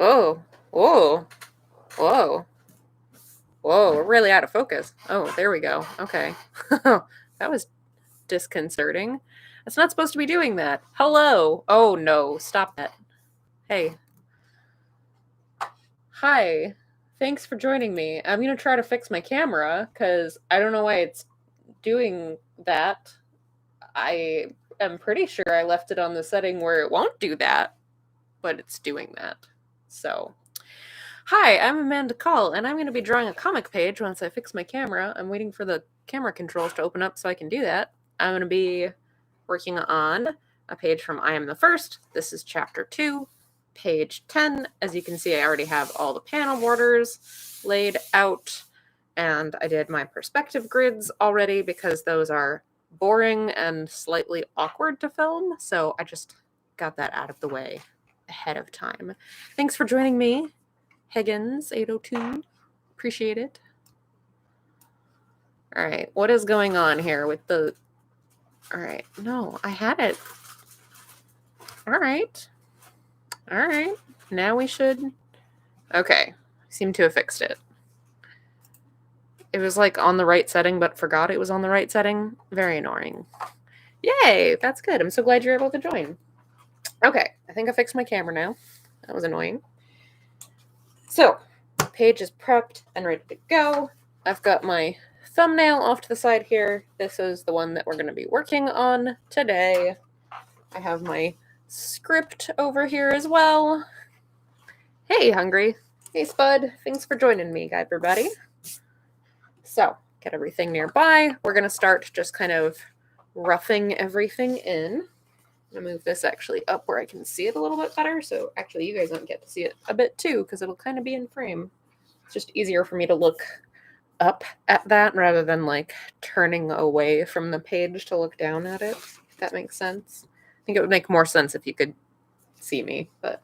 Whoa. Whoa. Whoa. Whoa. We're really out of focus. Oh, there we go. Okay. That was disconcerting. It's not supposed to be doing that. Hello. Oh, no. Stop that. Hey. Hi. Thanks for joining me. I'm going to try to fix my camera because I don't know why it's doing that. I am pretty sure I left it on the setting where it won't do that, but it's doing that. So, hi, I'm Amanda Call, and I'm going to be drawing a comic page once I fix my camera. I'm waiting for the camera controls to open up so I can do that. I'm going to be working on a page from I Am the First. This is chapter 2, page 10. As you can see, I already have all the panel borders laid out, and I did my perspective grids already because those are boring and slightly awkward to film, so I just got that out of the way ahead of time. Thanks for joining me, Higgins802. Appreciate it. All right, what is going on here with the... All right, no, I had it. All right. Now we should... Okay, seem to have fixed it. It was like on the right setting, but forgot it was on the right setting. Very annoying. Yay, that's good. I'm so glad you're able to join. Okay, I think I fixed my camera now. That was annoying. So, page is prepped and ready to go. I've got my thumbnail off to the side here. This is the one that we're going to be working on today. I have my script over here as well. Hey, Hungry. Hey, Spud. Thanks for joining me, everybody. So, get everything nearby. We're going to start just kind of roughing everything in. I'm going to move this actually up where I can see it a little bit better. So actually you guys don't get to see it a bit too because it'll kind of be in frame. It's just easier for me to look up at that rather than like turning away from the page to look down at it, if that makes sense. I think it would make more sense if you could see me, but...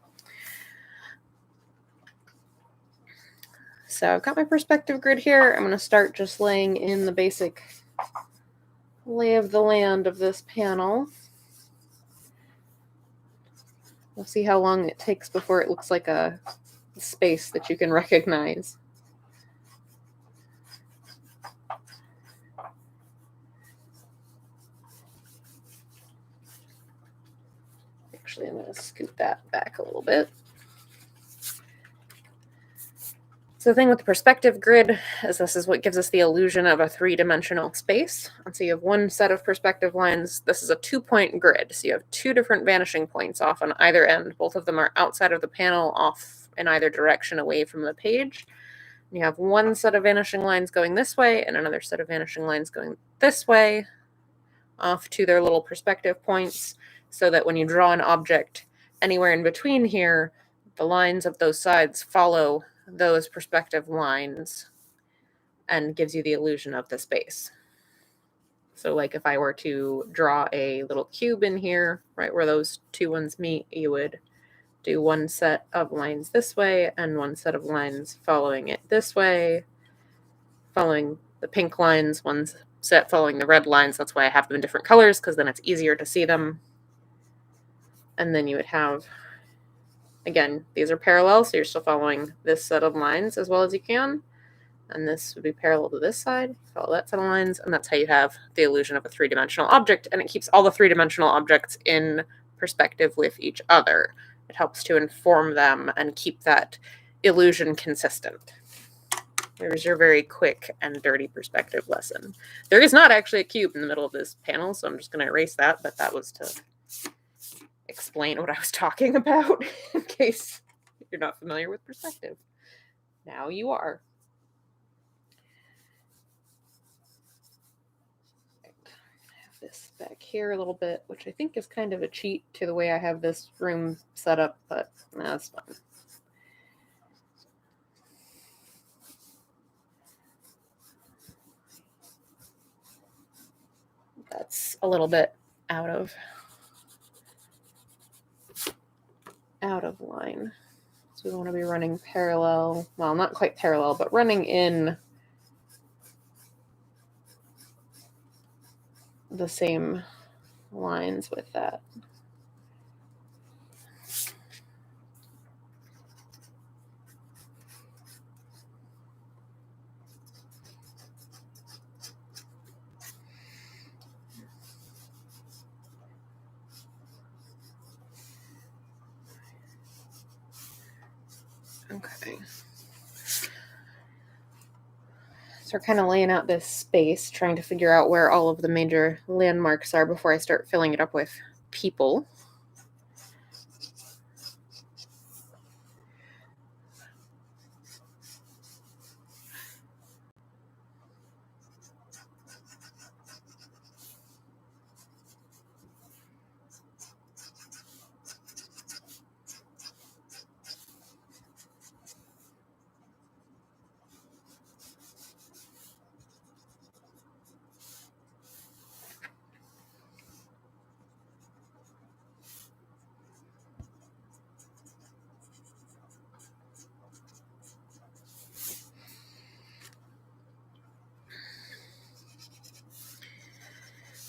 So I've got my perspective grid here. I'm going to start just laying in the basic lay of the land of this panel. We'll see how long it takes before it looks like a space that you can recognize. Actually, I'm going to scoot that back a little bit. So the thing with the perspective grid is this is what gives us the illusion of a three-dimensional space. And so you have one set of perspective lines. This is a two-point grid. So you have two different vanishing points off on either end. Both of them are outside of the panel, off in either direction away from the page. And you have one set of vanishing lines going this way and another set of vanishing lines going this way, off to their little perspective points, so that when you draw an object anywhere in between here, the lines of those sides follow those perspective lines and gives you the illusion of the space. So like if I were to draw a little cube in here, right where those two ones meet, you would do one set of lines this way and one set of lines following it this way, following the pink lines, one set following the red lines. That's why I have them in different colors, because then it's easier to see them. And then you would have, again, these are parallel, so you're still following this set of lines as well as you can. And this would be parallel to this side, follow that set of lines, and that's how you have the illusion of a three-dimensional object, and it keeps all the three-dimensional objects in perspective with each other. It helps to inform them and keep that illusion consistent. There's your very quick and dirty perspective lesson. There is not actually a cube in the middle of this panel, so I'm just going to erase that, but that was to explain what I was talking about in case you're not familiar with perspective. Now you are. I have this back here a little bit, which I think is kind of a cheat to the way I have this room set up, but that's fine. That's a little bit out of line. So we want to be running parallel, well, not quite parallel, but running in the same lines with that. Okay. So we're kind of laying out this space, trying to figure out where all of the major landmarks are before I start filling it up with people.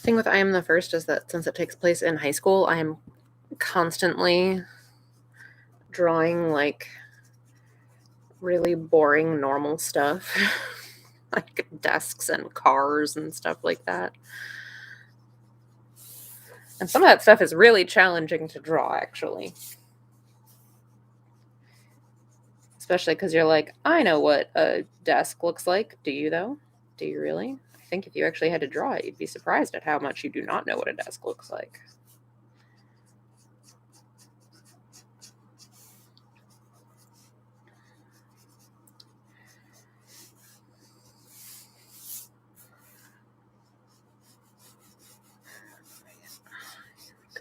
Thing with I Am the First is that since it takes place in high school, I am constantly drawing like really boring normal stuff. Like desks and cars and stuff like that. And some of that stuff is really challenging to draw, actually. Especially because you're like, I know what a desk looks like. Do you, though? Do you really? I think if you actually had to draw it, you'd be surprised at how much you do not know what a desk looks like.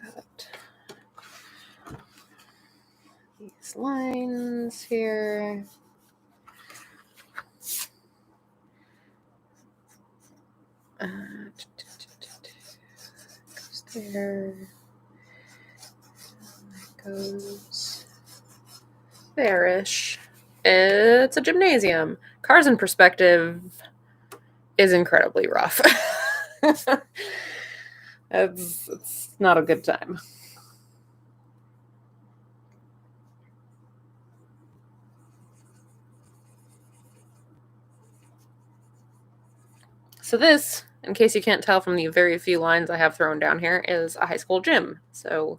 Got these lines here. Goes there. That goes there-ish. It's a gymnasium. Cars in perspective is incredibly rough. It's not a good time. So this, in case you can't tell from the very few lines I have thrown down here, is a high school gym. So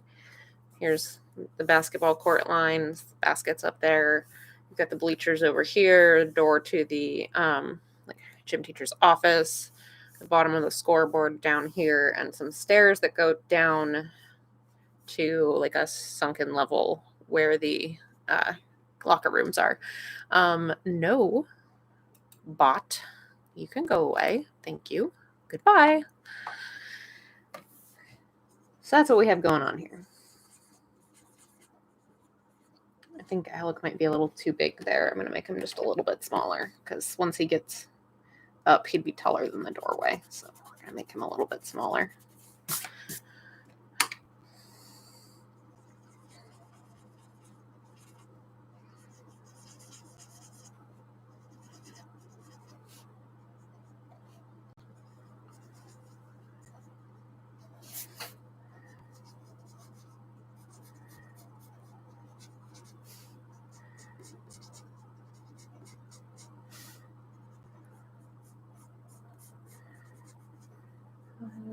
here's the basketball court lines, baskets up there. You've got the bleachers over here, door to the gym teacher's office, the bottom of the scoreboard down here, and some stairs that go down to like a sunken level where the locker rooms are. No, bot. You can go away. Thank you. Goodbye. So that's what we have going on here. I think Alec might be a little too big there. I'm going to make him just a little bit smaller because once he gets up, he'd be taller than the doorway. So we're going to make him a little bit smaller.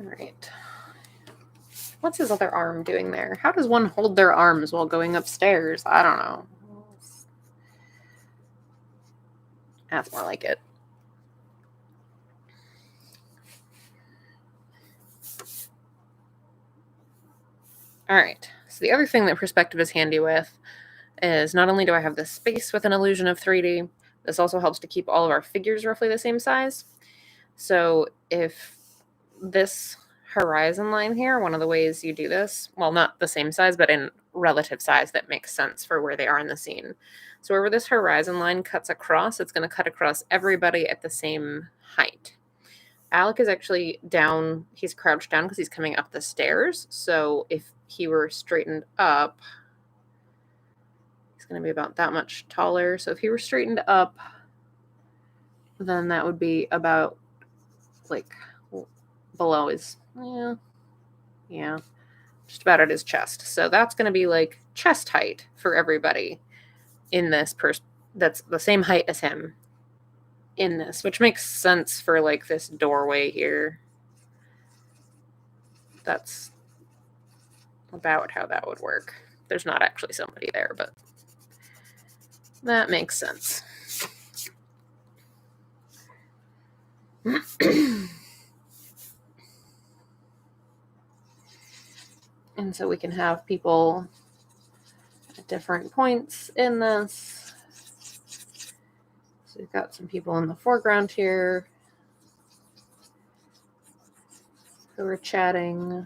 All right. What's his other arm doing there? How does one hold their arms while going upstairs? I don't know. That's more like it. All right. So the other thing that perspective is handy with is not only do I have this space with an illusion of 3D, this also helps to keep all of our figures roughly the same size. So if this horizon line here, one of the ways you do this, well, not the same size, but in relative size that makes sense for where they are in the scene. So wherever this horizon line cuts across, it's going to cut across everybody at the same height. Alec is actually down, he's crouched down because he's coming up the stairs. So if he were straightened up, he's going to be about that much taller. So if he were straightened up, then that would be about like below his, yeah, just about at his chest. So that's going to be like chest height for everybody in this person. That's the same height as him in this, which makes sense for like this doorway here. That's about how that would work. There's not actually somebody there, but That makes sense. And so we can have people at different points in this. So we've got some people in the foreground here who are chatting.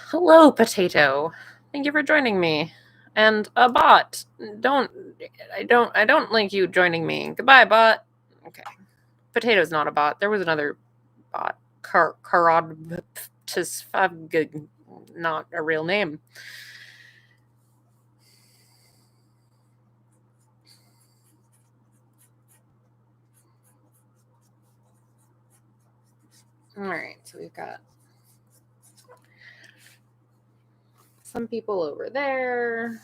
Hello, Potato. Thank you for joining me. And a bot. I don't like you joining me. Goodbye, bot. Okay. Potato's not a bot. There was another bot. Karad, not a real name. All right, so we've got some people over there.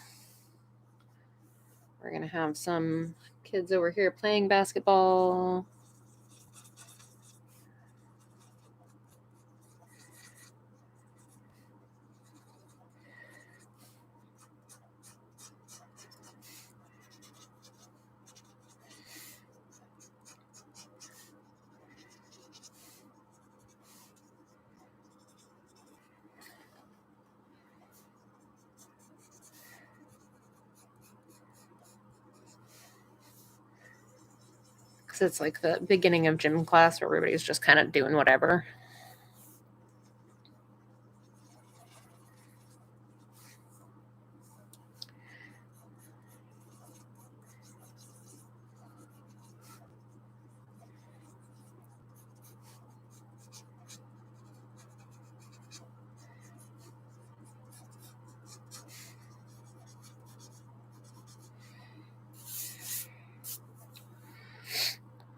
We're going to have some kids over here playing basketball. Because it's like the beginning of gym class where everybody's just kind of doing whatever.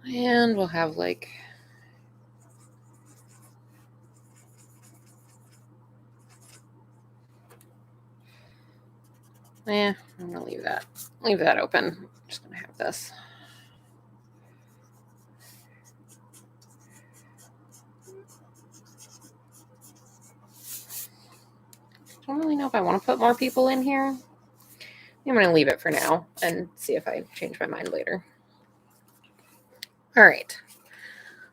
And we'll have like I'm gonna leave that open. I'm just gonna have this. I don't really know if I want to put more people in here. I'm gonna leave it for now and see if I change my mind later. All right.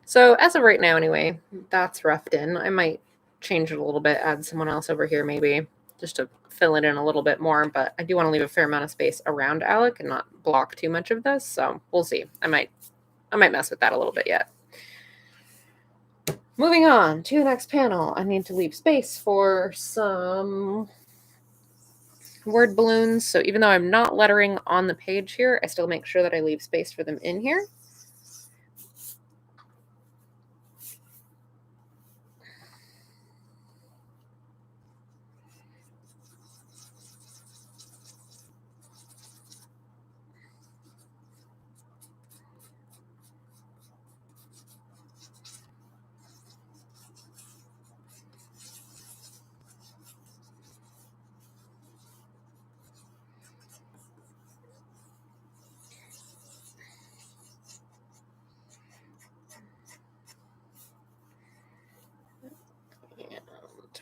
So as of right now, anyway, that's roughed in. I might change it a little bit, add someone else over here maybe, just to fill it in a little bit more. But I do want to leave a fair amount of space around Alec and not block too much of this. So we'll see. I might mess with that a little bit yet. Moving on to the next panel. I need to leave space for some word balloons. So even though I'm not lettering on the page here, I still make sure that I leave space for them in here.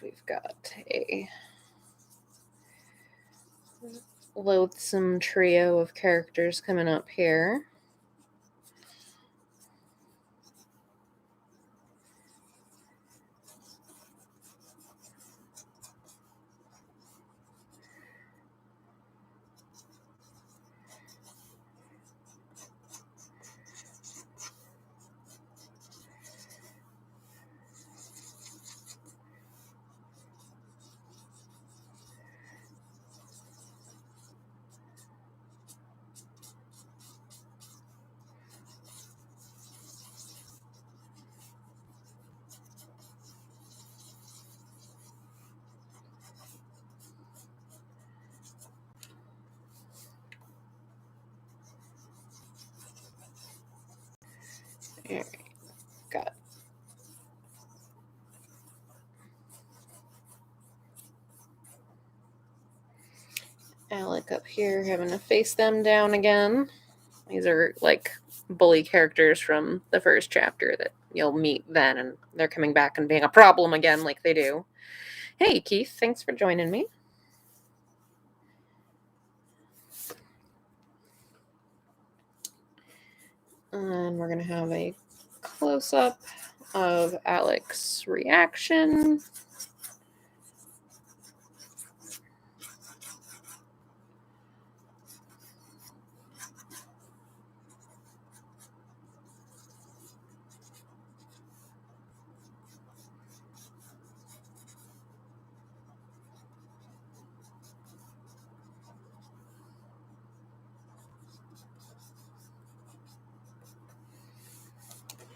We've got a loathsome trio of characters coming up here. All right, got Alec up here having to face them down again. These are like bully characters from the first chapter that you'll meet then, and they're coming back and being a problem again like they do. Hey, Keith, thanks for joining me. And we're going to have a close-up of Alec's reaction.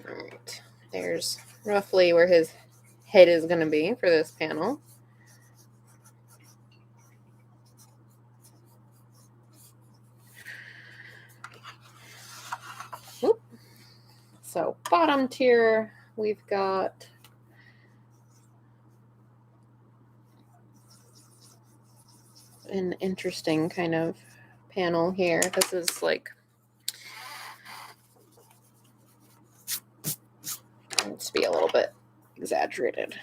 All right, there's roughly where his head is going to be for this panel. Whoop. So bottom tier, we've got an interesting kind of panel here. This is like, let's be a little bit exaggerated.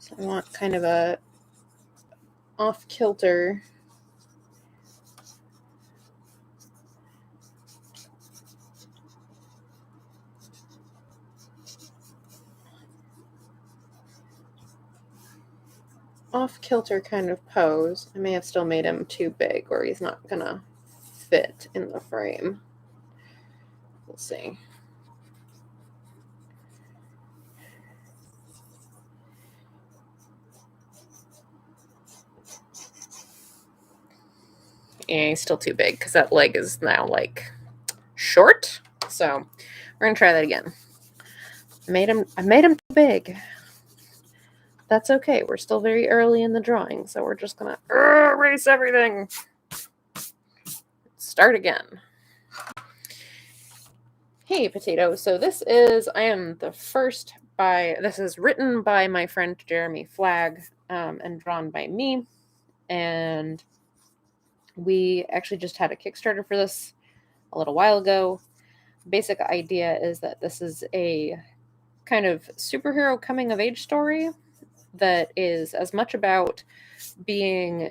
So I want kind of a off-kilter kind of pose. I may have still made him too big, or he's not gonna fit in the frame. We'll see. Yeah, he's still too big because that leg is now like short. So we're gonna try that again. I made him too big. That's okay. We're still very early in the drawing, so we're just gonna erase everything. Start again. Hey, Potato. So this is written by my friend Jeremy Flagg and drawn by me. And we actually just had a Kickstarter for this a little while ago. Basic idea is that this is a kind of superhero coming of age story that is as much about being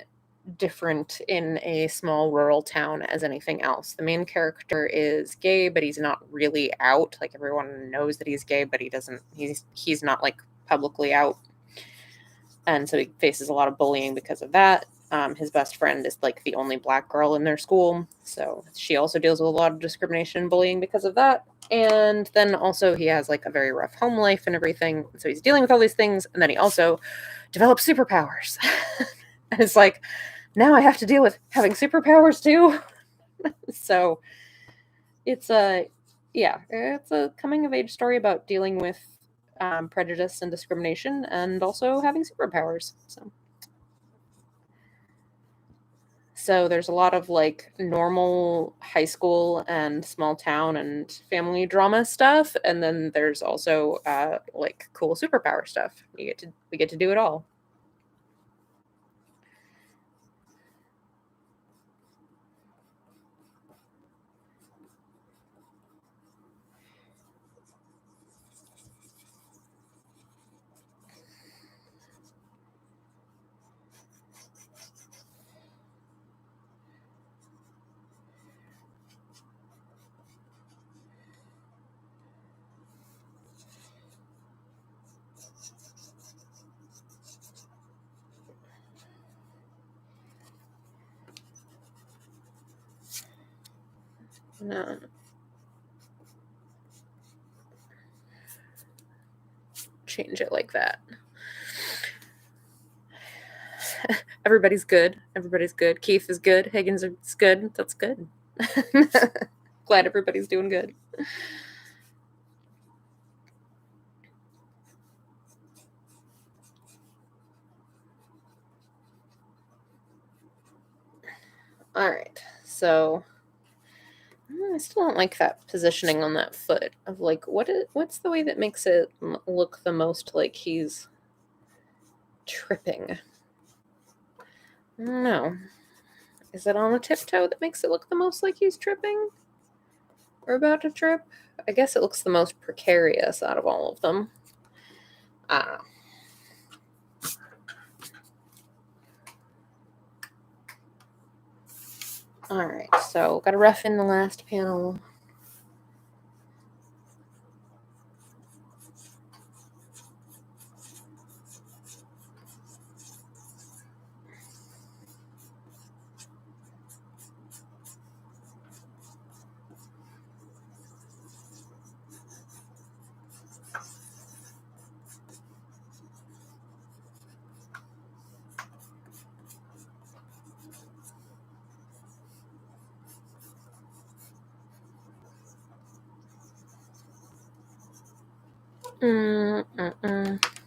different in a small rural town as anything else. The main character is gay, but he's not really out. Like, everyone knows that he's gay, but he's not like publicly out. And so he faces a lot of bullying because of that. His best friend is like the only black girl in their school, so she also deals with a lot of discrimination and bullying because of that. And then also he has like a very rough home life and everything, so he's dealing with all these things, and then he also develops superpowers. And it's like, now I have to deal with having superpowers too. So it's a coming of age story about dealing with prejudice and discrimination, and also having superpowers. So there's a lot of like normal high school and small town and family drama stuff, and then there's also like cool superpower stuff. We get to do it all. No. Change it like that. Everybody's good. Keith is good. Higgins is good. That's good. Glad everybody's doing good. All right, so I still don't like that positioning on that foot of like what's the way that makes it look the most like he's tripping. I don't know. Is it on a tiptoe that makes it look the most like he's tripping or about to trip? I guess it looks the most precarious out of all of them. I don't know. All right, so got to rough in the last panel.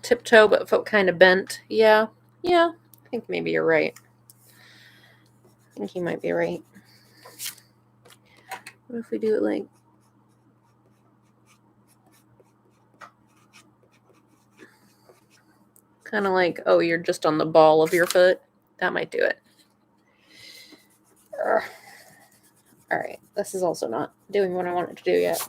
Tiptoe, but felt kind of bent. Yeah. I think maybe you're right. I think you might be right. What if we do it like... kind of like, oh, you're just on the ball of your foot? That might do it. All right. This is also not doing what I want it to do yet.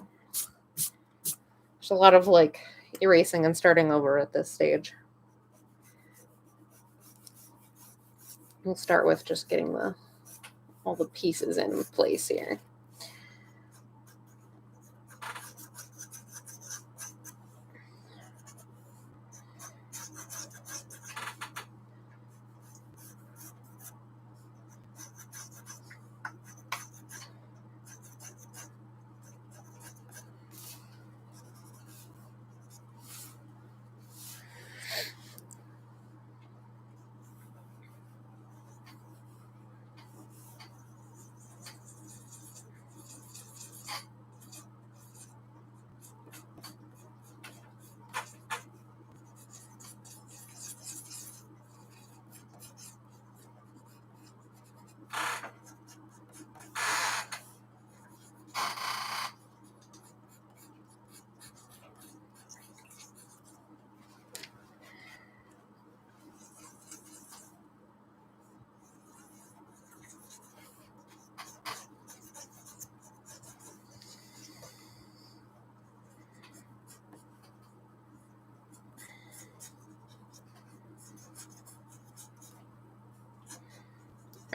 There's a lot of like erasing and starting over at this stage. We'll start with just getting all the pieces in place here.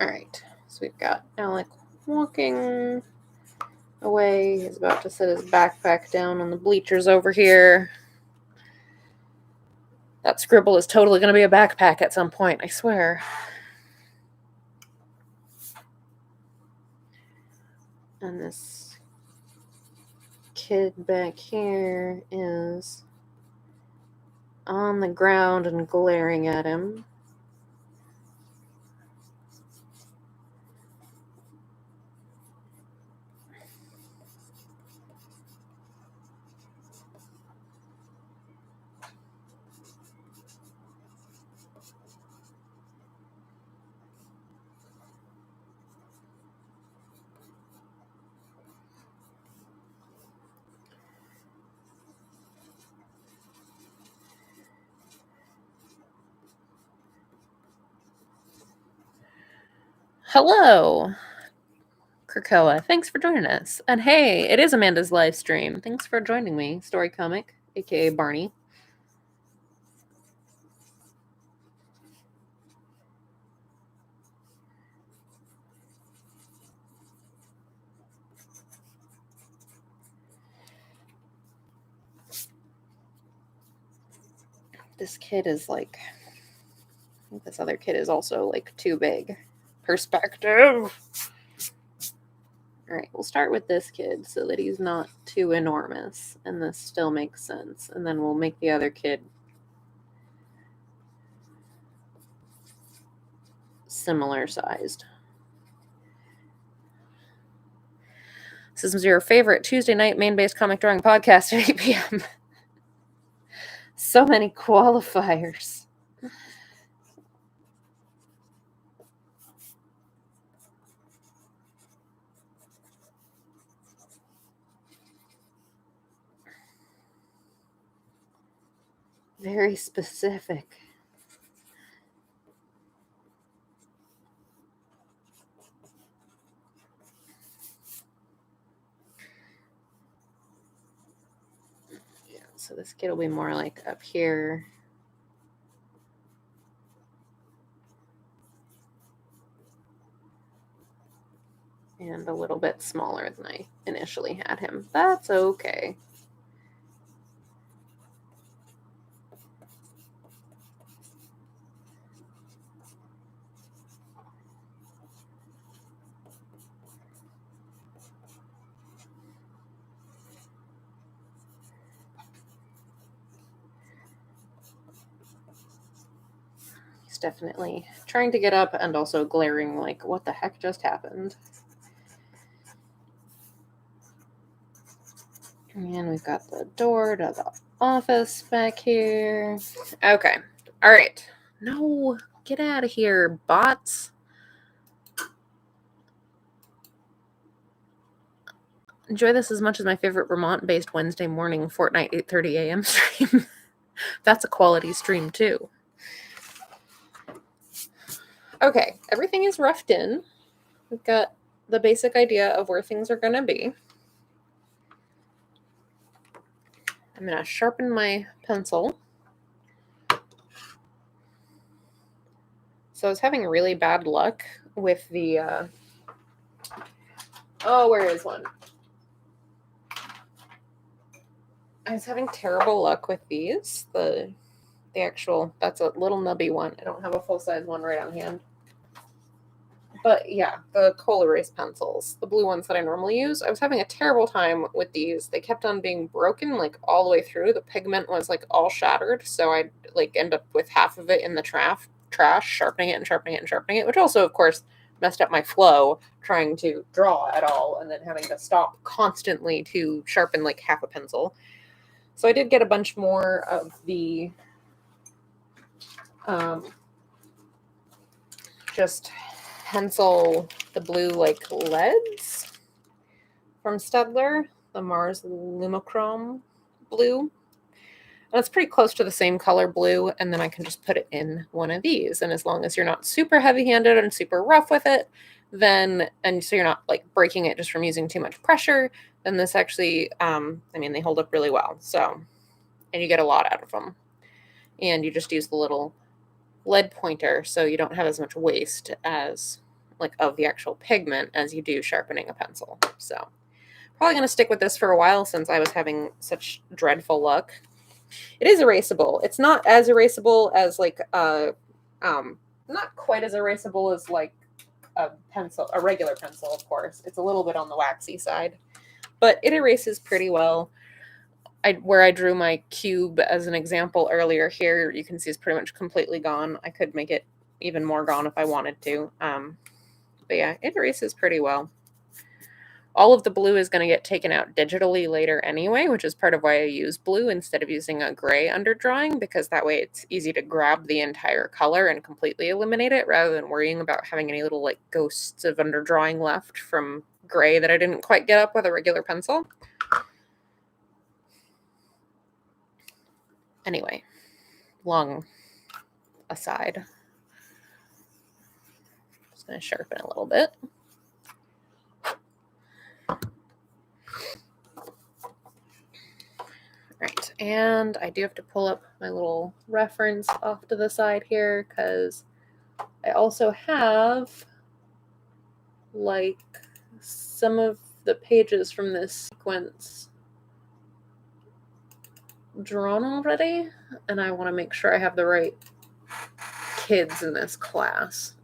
All right, so we've got Alec walking away. He's about to set his backpack down on the bleachers over here. That scribble is totally going to be a backpack at some point, I swear. And this kid back here is on the ground and glaring at him. Hello, Krakoa. Thanks for joining us. And hey, it is Amanda's live stream. Thanks for joining me, Story Comic, aka Barney. This kid is like... I think this other kid is also like too big. Perspective! Alright, we'll start with this kid so that he's not too enormous and this still makes sense. And then we'll make the other kid similar sized. This is your favorite Tuesday night main-based comic drawing podcast at 8 p.m. So many Very specific. Yeah, so this kid will be more like up here. And a little bit smaller than I initially had him. That's okay. He's definitely trying to get up and also glaring like, what the heck just happened? And we've got the door to the office back here. Okay. All right. No, get out of here, bots. Enjoy this as much as my favorite Vermont-based Wednesday morning Fortnite 8:30 a.m. stream. That's a quality stream too. Okay, everything is roughed in. We've got the basic idea of where things are going to be. I'm going to sharpen my pencil. So I was having really bad luck with the, where is one? I was having terrible luck with these. The actual, that's a little nubby one. I don't have a full-size one right on hand. But yeah, the coal erase pencils, the blue ones that I normally use, I was having a terrible time with these. They kept on being broken like all the way through. The pigment was like all shattered, so I'd like end up with half of it in the trash, sharpening it and sharpening it and sharpening it, which also, of course, messed up my flow trying to draw at all and then having to stop constantly to sharpen like half a pencil. So I did get a bunch more of the just pencil, the blue like leads from Staedtler, the Mars Lumochrome blue. And it's pretty close to the same color blue, and then I can just put it in one of these. And as long as you're not super heavy-handed and super rough with it, then, and so you're not like breaking it just from using too much pressure, then this actually, they hold up really well. So, and you get a lot out of them. And you just use the little lead pointer, so you don't have as much waste as like of the actual pigment as you do sharpening a pencil. So probably going to stick with this for a while since I was having such dreadful luck. It is erasable. It's not as erasable as like not quite as erasable as like a regular pencil, of course. It's a little bit on the waxy side, but it erases pretty well. Where I drew my cube as an example earlier here, you can see it's pretty much completely gone. I could make it even more gone if I wanted to. But yeah, it erases pretty well. All of the blue is going to get taken out digitally later anyway, which is part of why I use blue instead of using a gray underdrawing, because that way it's easy to grab the entire color and completely eliminate it rather than worrying about having any little like ghosts of underdrawing left from gray that I didn't quite get up with a regular pencil. Anyway, long aside. Just going to sharpen a little bit. Right, and I do have to pull up my little reference off to the side here because I also have like some of the pages from this sequence drawn already, and I want to make sure I have the right kids in this class.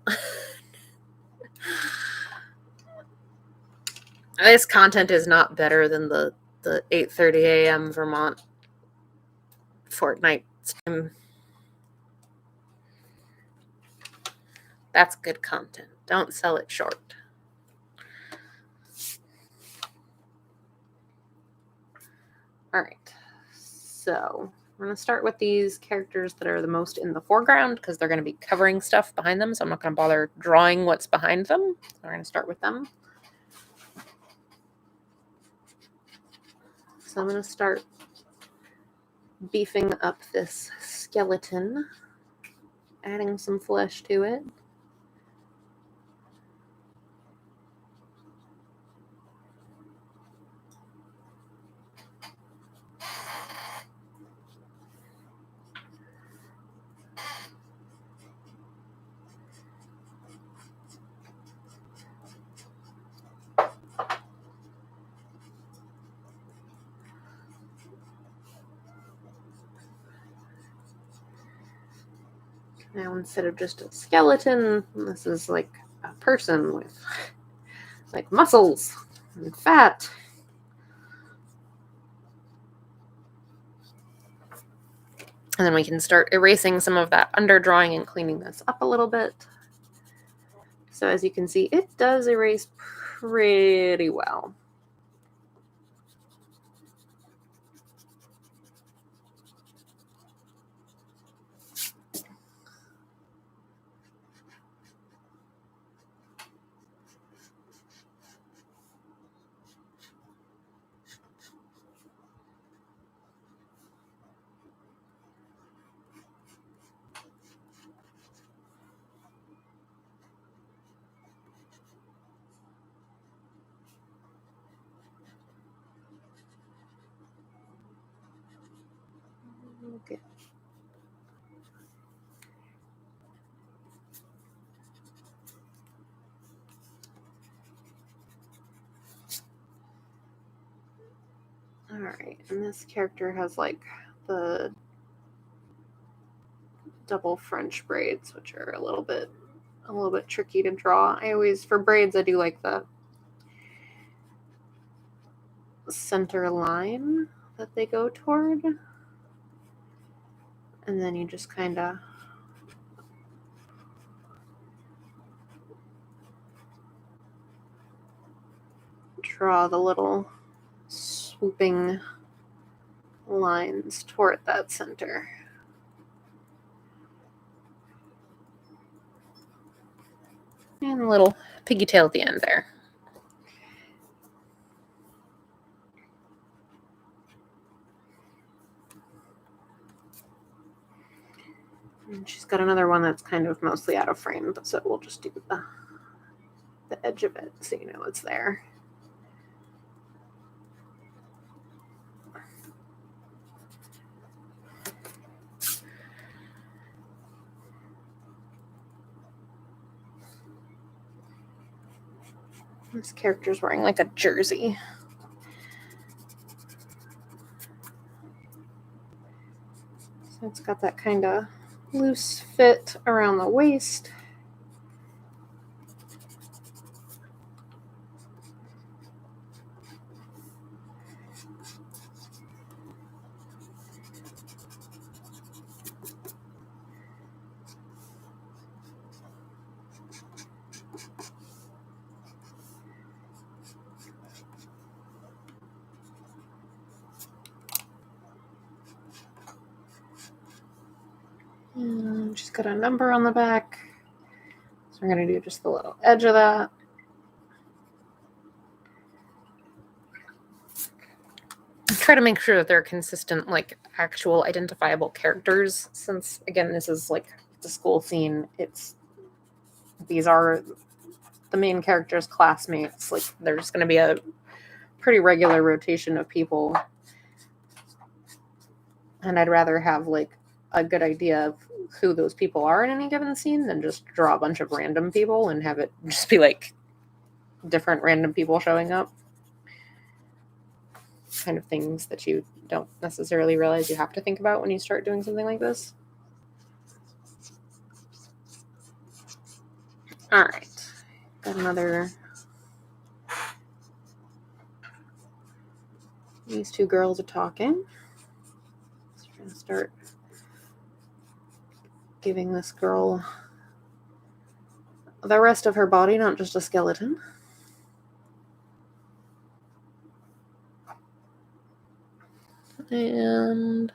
This content is not better than the 8:30 a.m. Vermont Fortnite stream. That's good content. Don't sell it short. All right. So we're going to start with these characters that are the most in the foreground because they're going to be covering stuff behind them. So I'm not going to bother drawing what's behind them. So we're going to start with them. So I'm going to start beefing up this skeleton, adding some flesh to it. Now, instead of just a skeleton, this is like a person with like muscles and fat. And then we can start erasing some of that underdrawing and cleaning this up a little bit. So as you can see, it does erase pretty well. Okay. All right, and this character has like the double French braids, which are a little bit tricky to draw. I always, for braids, I do like the center line that they go toward. And then you just kind of draw the little swooping lines toward that center. And a little piggy tail at the end there. And she's got another one that's kind of mostly out of frame, but so we'll just do the edge of it so you know it's there. This character's wearing like a jersey. So it's got that kind of loose fit around the waist. And she's got a number on the back. So we're going to do just the little edge of that. Try to make sure that they're consistent, like actual identifiable characters, since again this is like the school scene. These are the main characters' classmates. Like there's going to be a pretty regular rotation of people, and I'd rather have like a good idea of who those people are in any given scene than just draw a bunch of random people and have it just be like different random people showing up. Kind of things that you don't necessarily realize you have to think about when you start doing something like this. All right, got another. These two girls are talking. So we're going to start giving this girl the rest of her body, not just a skeleton. And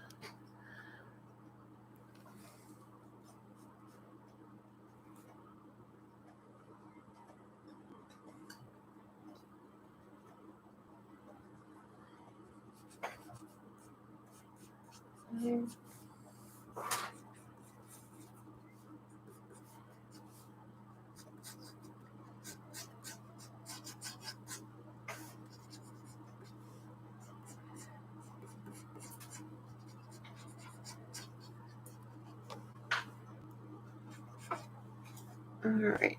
All right.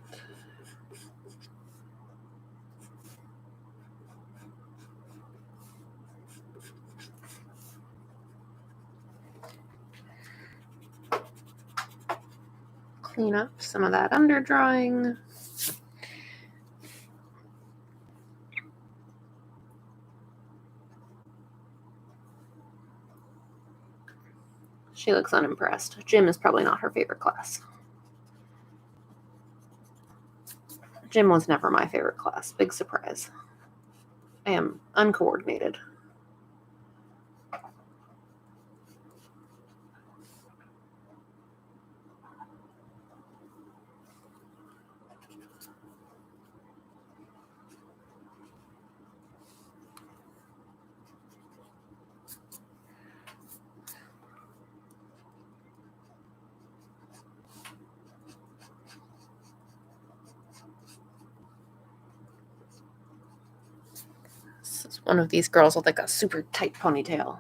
Clean up some of that underdrawing. She looks unimpressed. Gym is probably not her favorite class. Gym was never my favorite class. Big surprise. I am uncoordinated. This is one of these girls with like a super tight ponytail.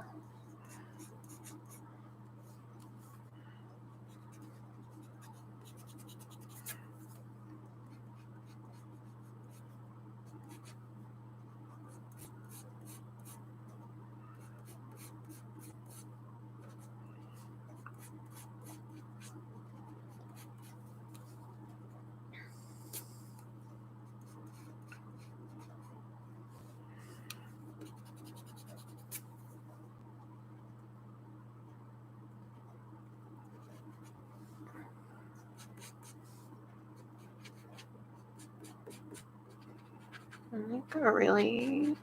Like a really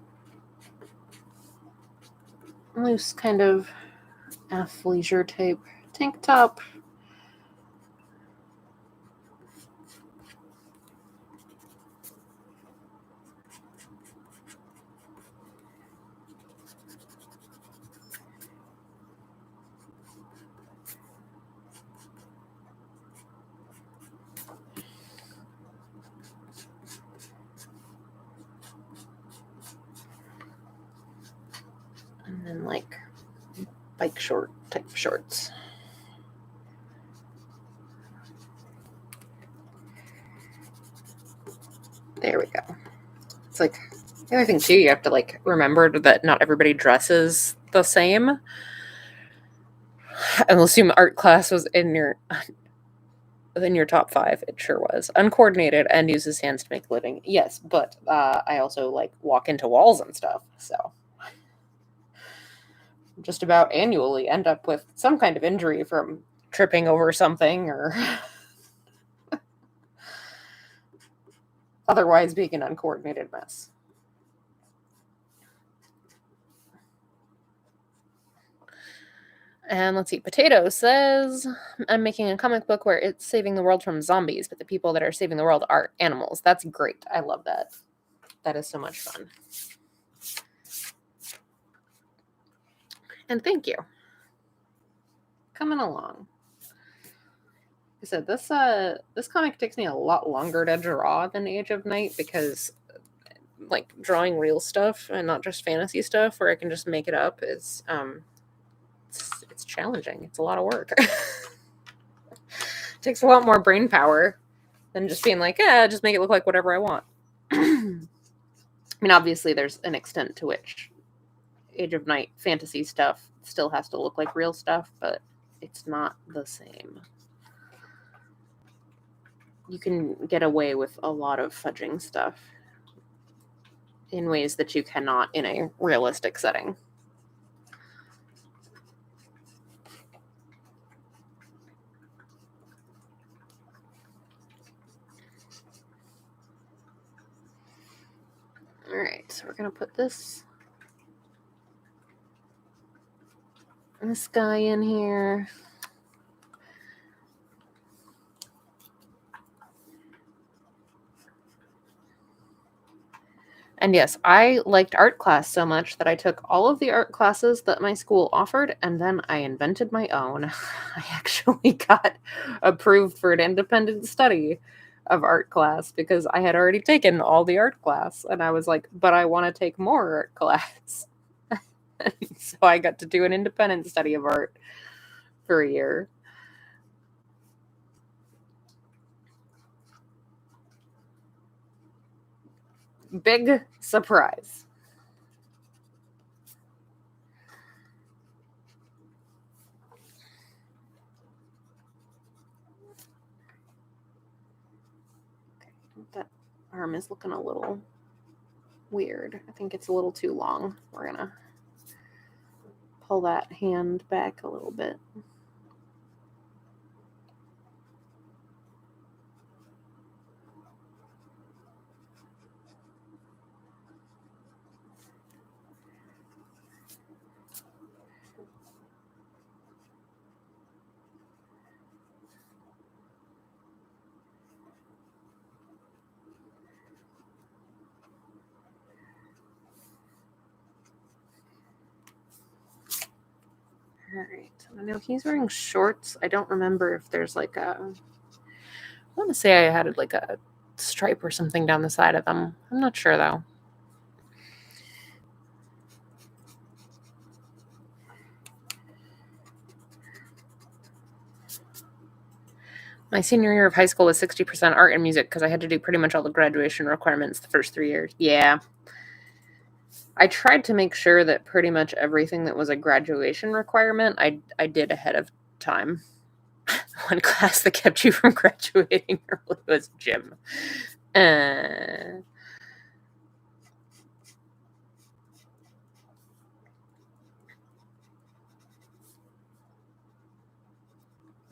loose kind of athleisure type tank top. And then like bike short type shorts. There we go. It's like the other thing too, you have to like remember that not everybody dresses the same. And we'll assume art class was in your top 5. It sure was. Uncoordinated and uses hands to make a living. Yes, but I also like walk into walls and stuff. So just about annually end up with some kind of injury from tripping over something or otherwise being an uncoordinated mess. And let's see, Potato says, I'm making a comic book where it's saving the world from zombies, but the people that are saving the world are animals. That's great. I love that. That is so much fun. And thank you. Coming along. I said, this comic takes me a lot longer to draw than Age of Night because like drawing real stuff and not just fantasy stuff where I can just make it up is it's challenging. It's a lot of work. It takes a lot more brain power than just being like, just make it look like whatever I want. I mean, obviously there's an extent to which Age of Night fantasy stuff still has to look like real stuff, but it's not the same. You can get away with a lot of fudging stuff in ways that you cannot in a realistic setting. All right, so we're going to put this guy in here. And yes, I liked art class so much that I took all of the art classes that my school offered, and then I invented my own. I actually got approved for an independent study of art class because I had already taken all the art class, and I was like, but I want to take more art class. So I got to do an independent study of art for a year. Big surprise. That arm is looking a little weird. I think it's a little too long. We're gonna pull that hand back a little bit. All right. I know he's wearing shorts. I don't remember if there's like a. I want to say I had like a stripe or something down the side of them. I'm not sure though. My senior year of high school was 60% art and music because I had to do pretty much all the graduation requirements the first 3 years. Yeah. I tried to make sure that pretty much everything that was a graduation requirement, I did ahead of time. One class that kept you from graduating early was gym.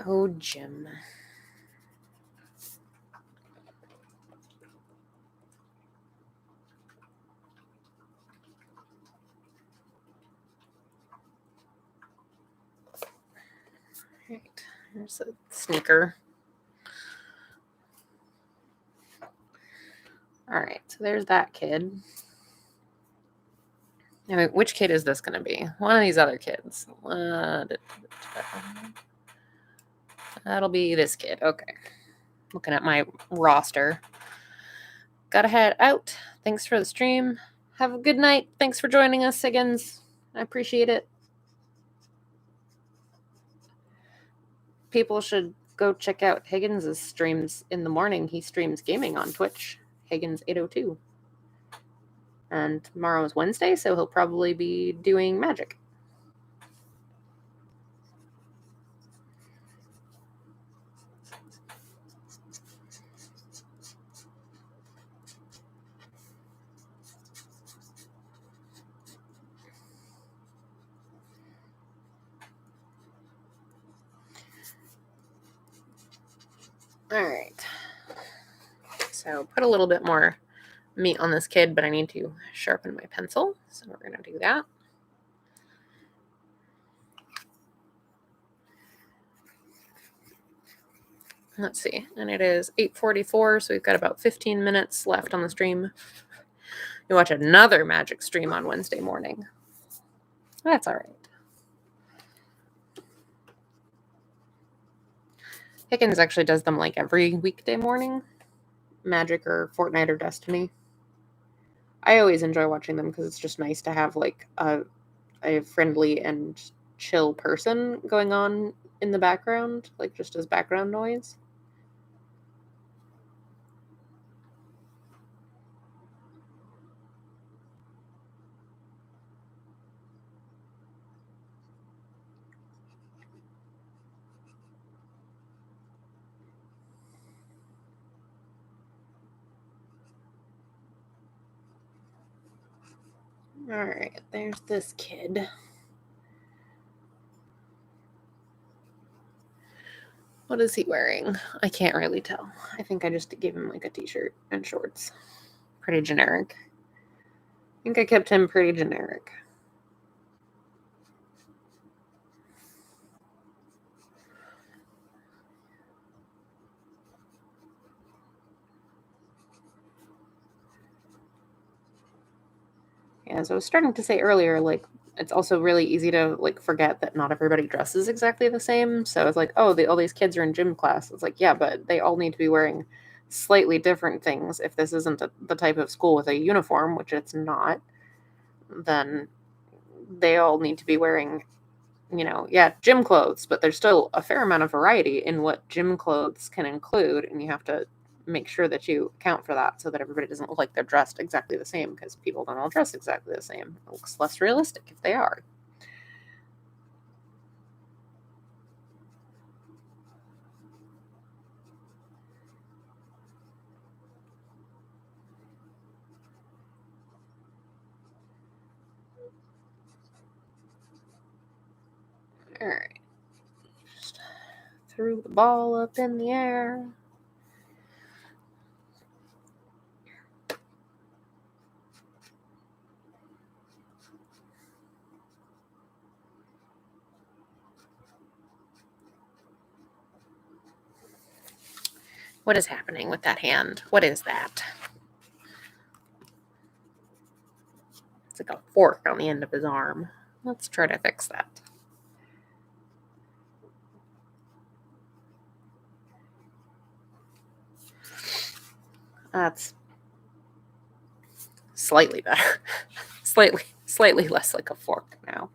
Oh, gym. Right. Here's a sneaker. All right, so there's that kid. Now, which kid is this going to be? One of these other kids. That'll be this kid. Okay. Looking at my roster. Gotta head out. Thanks for the stream. Have a good night. Thanks for joining us, Higgins. I appreciate it. People should go check out Higgins' streams in the morning. He streams gaming on Twitch. Higgins802. And tomorrow is Wednesday, so he'll probably be doing Magic. All right. So put a little bit more meat on this kid, but I need to sharpen my pencil. So we're going to do that. Let's see. And it is 8:44, so we've got about 15 minutes left on the stream. You watch another Magic stream on Wednesday morning. That's all right. Higgins actually does them like every weekday morning. Magic or Fortnite or Destiny. I always enjoy watching them because it's just nice to have like a friendly and chill person going on in the background, like just as background noise. All right, there's this kid. What is he wearing? I can't really tell. I think I just gave him like a t-shirt and shorts. Pretty generic. I think I kept him pretty generic. as I was starting to say earlier, like, it's also really easy to like forget that not everybody dresses exactly the same. So it's like, oh, all these kids are in gym class. It's like, yeah, but they all need to be wearing slightly different things. If this isn't the type of school with a uniform, which it's not, then they all need to be wearing, gym clothes, but there's still a fair amount of variety in what gym clothes can include, and you have to make sure that you account for that so that everybody doesn't look like they're dressed exactly the same, because people don't all dress exactly the same. It looks less realistic if they are. All right. Just threw the ball up in the air. What is happening with that hand? What is that? It's like a fork on the end of his arm. Let's try to fix that. That's slightly better. slightly less like a fork now.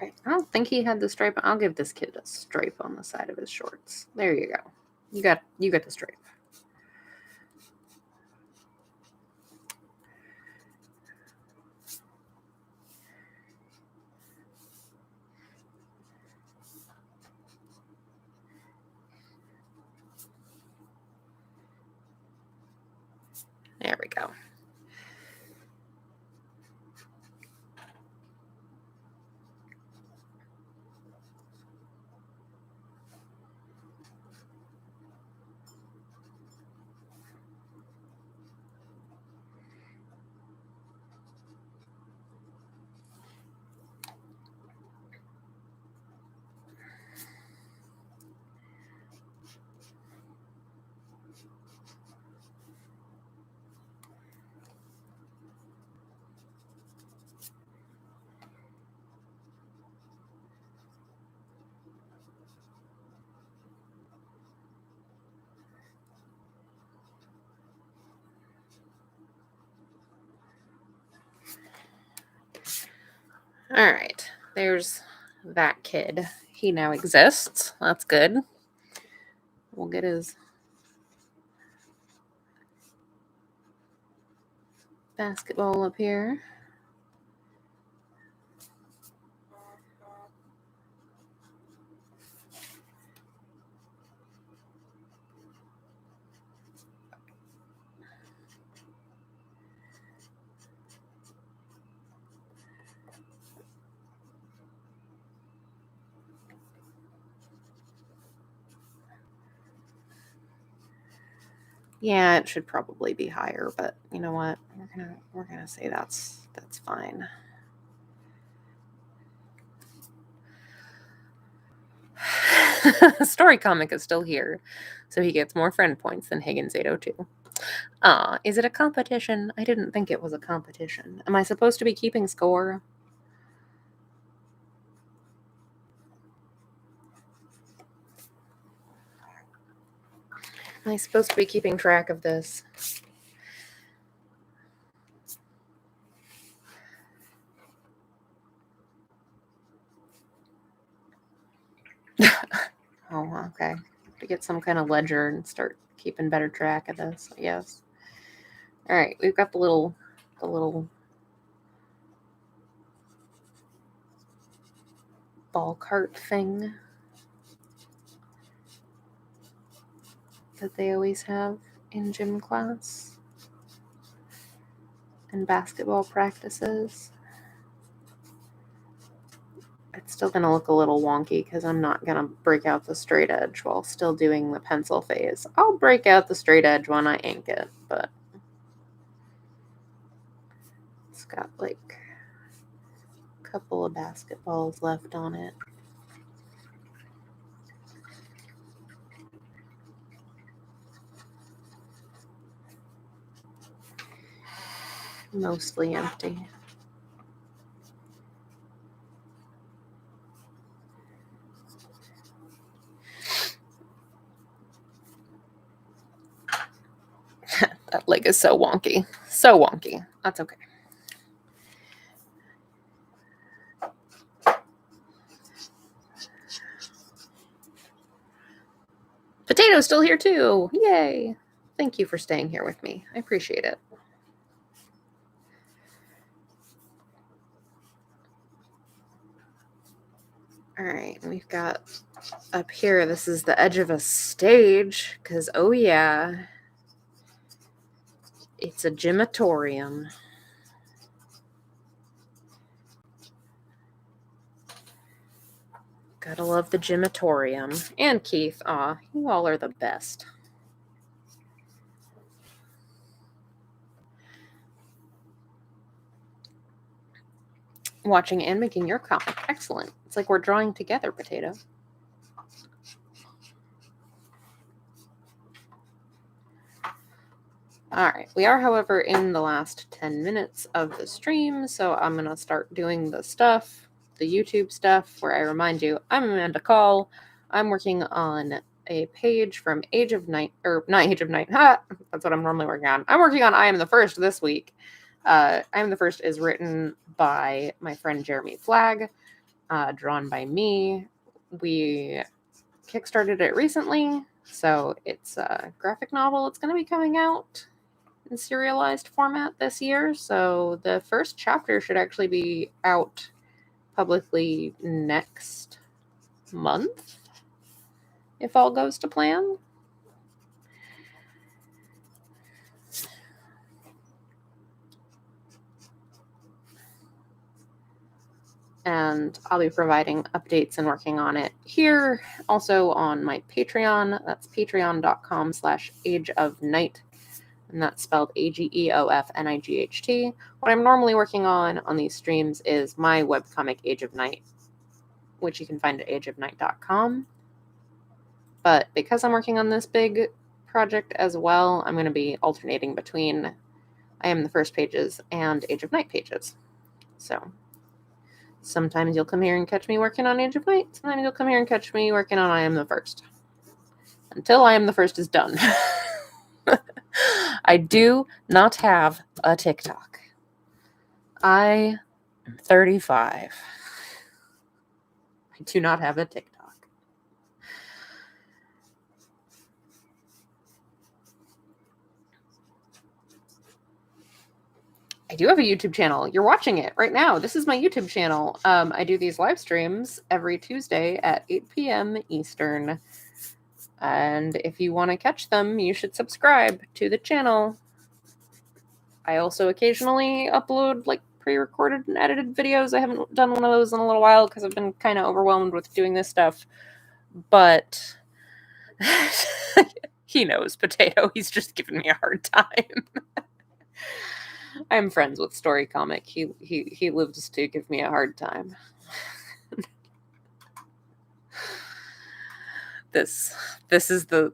Right. I don't think he had the stripe. I'll give this kid a stripe on the side of his shorts. There you go. You got the stripe. There we go. All right. There's that kid. He now exists. That's good. We'll get his basketball up here. Yeah, it should probably be higher, but you know what? We're gonna say that's fine. Story comic is still here, so he gets more friend points than Higgins 802. Is it a competition? I didn't think it was a competition. Am I supposed to be keeping score? Am I supposed to be keeping track of this? Oh, okay. To get some kind of ledger and start keeping better track of this, I guess. All right, we've got the little ball cart thing that they always have in gym class and basketball practices. It's still going to look a little wonky because I'm not going to break out the straight edge while still doing the pencil phase. I'll break out the straight edge when I ink it, but it's got like a couple of basketballs left on it. Mostly empty. That leg is so wonky. So wonky. That's okay. Potato's still here too. Yay. Thank you for staying here with me. I appreciate it. All right, we've got up here, this is the edge of a stage, because, oh yeah, it's a gymatorium. Gotta love the gymatorium. And Keith, aw, you all are the best. Watching and making your comic. Excellent. It's like we're drawing together, Potato. All right. We are, however, in the last 10 minutes of the stream, so I'm going to start doing the stuff, the YouTube stuff, where I remind you, I'm Amanda Call. I'm working on a page from Age of Night, or not Age of Night. Ha! That's what I'm normally working on. I'm working on I Am the First this week. I Am the First is written by my friend Jeremy Flagg, drawn by me. We kickstarted it recently, so it's a graphic novel. It's going to be coming out in serialized format this year, so the first chapter should actually be out publicly next month, if all goes to plan. And I'll be providing updates and working on it here. Also on my Patreon. That's patreon.com/ageofnight. And that's spelled AGEOFNIGHT. What I'm normally working on these streams is my webcomic Age of Night, which you can find at ageofnight.com. But because I'm working on this big project as well, I'm going to be alternating between I Am the First pages and Age of Night pages. So sometimes you'll come here and catch me working on Age of Night. Sometimes you'll come here and catch me working on I Am the First. Until I Am the First is done. I do not have a TikTok. I am 35. I do not have a TikTok. I do have a YouTube channel. You're watching it right now. This is my YouTube channel. I do these live streams every Tuesday at 8 p.m. Eastern. And if you want to catch them, you should subscribe to the channel. I also occasionally upload like pre-recorded and edited videos. I haven't done one of those in a little while because I've been kind of overwhelmed with doing this stuff. But he knows, Potato. He's just giving me a hard time. I'm friends with Story Comic. He lives to give me a hard time. This is the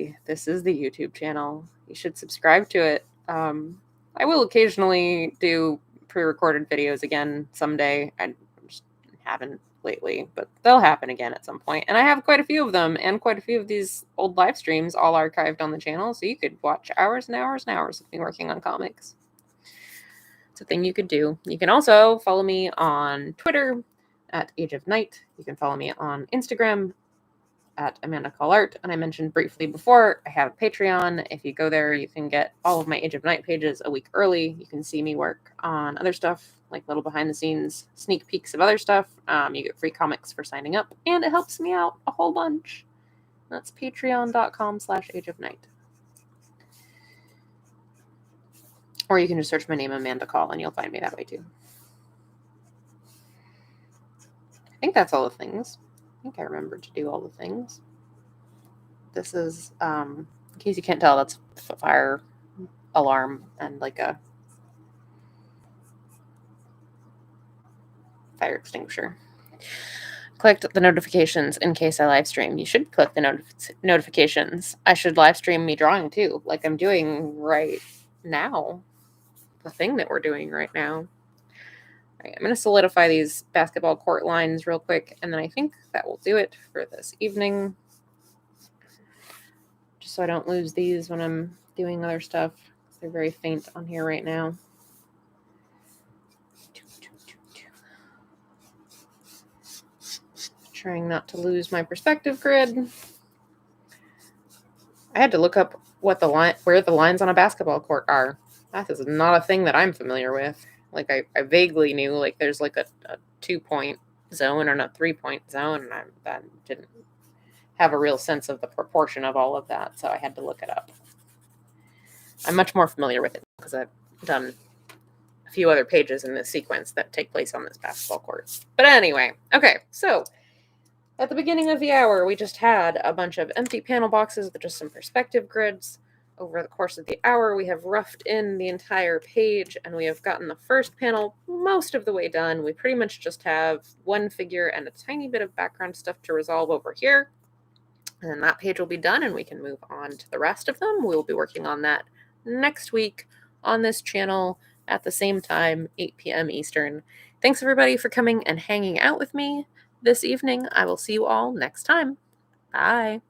YouTube channel. You should subscribe to it. I will occasionally do pre-recorded videos again someday. I just haven't lately, but they'll happen again at some point. And I have quite a few of them, and quite a few of these old live streams all archived on the channel, so you could watch hours and hours and hours of me working on comics. It's a thing you could do. You can also follow me on Twitter at Age of Night. You can follow me on Instagram at Amanda Call Art. And I mentioned briefly before, I have a Patreon. If you go there, you can get all of my Age of Night pages a week early. You can see me work on other stuff, like little behind the scenes sneak peeks of other stuff. You get free comics for signing up, and it helps me out a whole bunch. That's patreon.com/Age of Night. Or you can just search my name, Amanda Call, and you'll find me that way too. I think that's all the things. I think I remembered to do all the things. This is, in case you can't tell, that's a fire alarm and like a fire extinguisher. Clicked the notifications in case I live stream. You should click the notifications. I should live stream me drawing too, like I'm doing right now. The thing that we're doing right now. All right, I'm going to solidify these basketball court lines real quick, and then I think that will do it for this evening. Just so I don't lose these when I'm doing other stuff. They're very faint on here right now. Trying not to lose my perspective grid. I had to look up where the lines on a basketball court are. That is not a thing that I'm familiar with. Like I vaguely knew like there's like a 2-point zone and a 3-point zone, and I didn't have a real sense of the proportion of all of that, so I had to look it up. I'm much more familiar with it because I've done a few other pages in this sequence that take place on this basketball court. But anyway, okay, so at the beginning of the hour, we just had a bunch of empty panel boxes with just some perspective grids. Over the course of the hour, we have roughed in the entire page, and we have gotten the first panel most of the way done. We pretty much just have one figure and a tiny bit of background stuff to resolve over here. And then that page will be done, and we can move on to the rest of them. We'll be working on that next week on this channel at the same time, 8 p.m. Eastern. Thanks, everybody, for coming and hanging out with me this evening. I will see you all next time. Bye.